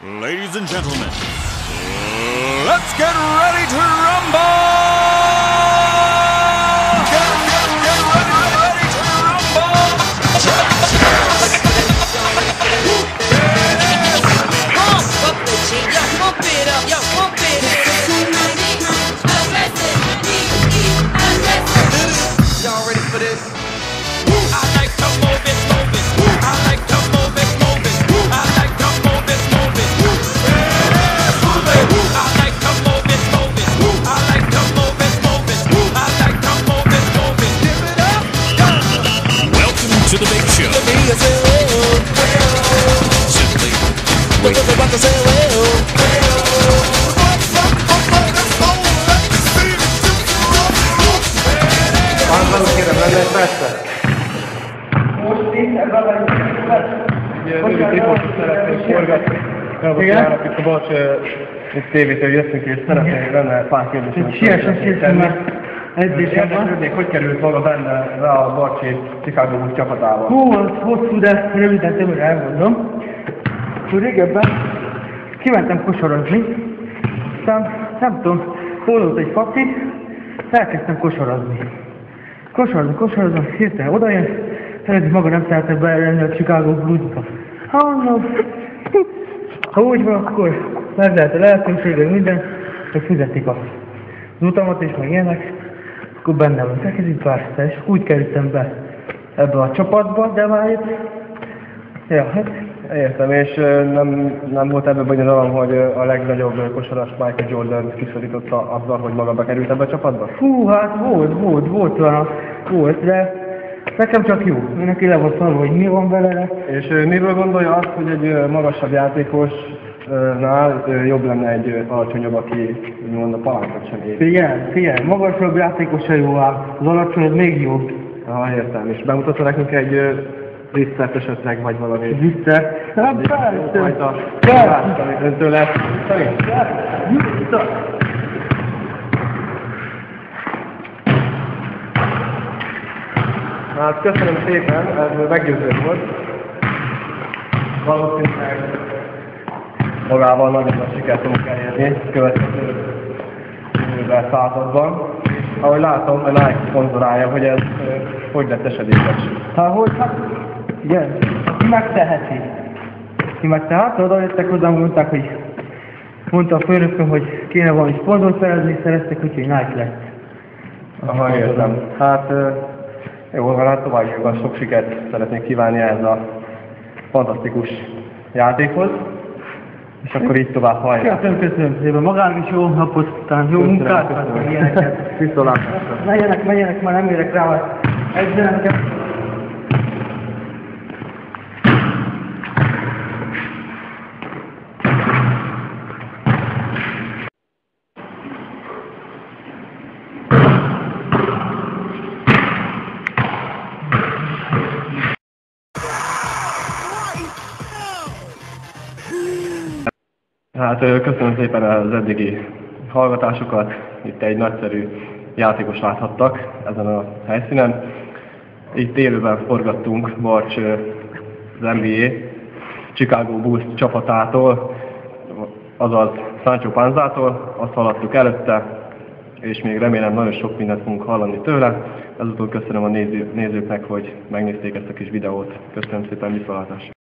Ladies and gentlemen, let's get ready to rumble! Get ready to rumble! Pump the G, yo, pump it up, yo, pump it up. Y'all ready for this? I like to move it, move it. I like to move it, move it. I like to move it, move it. I like to move it, move it. I like to move it, move it. I like to move it, move it. Give it up, Welcome to the big show. Simply Most itt ebben vagyunk. Egy rövid riportot szeretnénk forgatni. Elbocsánat, itt a Balcs tévétől jöttünk és szeretnénk benne pár kérdést. Siessem, mert edzésem van. Érdeklődnék, hogy került maga benne rá a Balcsi Chicago Bulls csapatával? Hú, az hosszú, de röviden tömöre elmondom. Hogy régebben kimentem kosarazni, aztán nem tudom, fordult egy fakti, elkezdtem kosarazni. Kosarazni, hirtelen odajön, előtt maga nem szeretett beellenni a Chicago Bulls-ba. Ha úgy van, akkor meg lehet a lehetőség, minden, hogy fizetik az utamat és meg ilyenek, akkor benne van. Elkezdjük pársztál, és úgy kerültem be ebbe a csapatba, de már itt... Ja, hát... Értem, és nem volt ebben bonyolulom, hogy a legnagyobb kosaras Michael Jordan kiszorította azzal, hogy maga bekerült ebbe a csapatba? Hú, hát volt, de nekem csak jó. Neki le volt szólva, hogy mi van vele. És miről gondolja azt, hogy egy magasabb játékosnál jobb lenne egy alacsonyabb, aki úgymond a palancsot sem ér? Figyelj, magasabb játékosa jó áll, az alacsony az még jobb. Értem, és bemutatva nekünk egy viccert esetleg, vagy valami... Viccert? Hát persze! Persze! Amit öntől lesz. Hát köszönöm szépen, ez meggyőző volt. Valószínűleg magával nagyon nagy sikert tudunk elérni következő évvel, században. Ahogy látom, a Nike szponzorálja, hogy ez hogy lett esedékes. Igen, ki megteheti. Oda jöttek hozzám, mondta a főnököm, hogy kéne valami szponzort szerezni, szereztek, úgyhogy Nike lett. Értem. Hát jó, van, hát továbbiakban sok sikert szeretnék kívánni ehhez a fantasztikus játékhoz. És akkor így tovább hajrá. Köszönöm szépen. Magának is jó napot, talán jó munkát, meg ilyeneket. Viszontlátásra. Menjenek, már nem érek rá, hogy edzsenek. Hát köszönöm szépen az eddigi hallgatásokat, itt egy nagyszerű játékos láthattak ezen a helyszínen. Itt élőben forgattunk Balcs az NBA Chicago Bulls csapatától, azaz Sancho Panzától, azt hallottuk előtte, és még remélem nagyon sok mindent fogunk hallani tőle. Ezúttal köszönöm a nézőknek, hogy megnézték ezt a kis videót. Köszönöm szépen, viszontlátásra!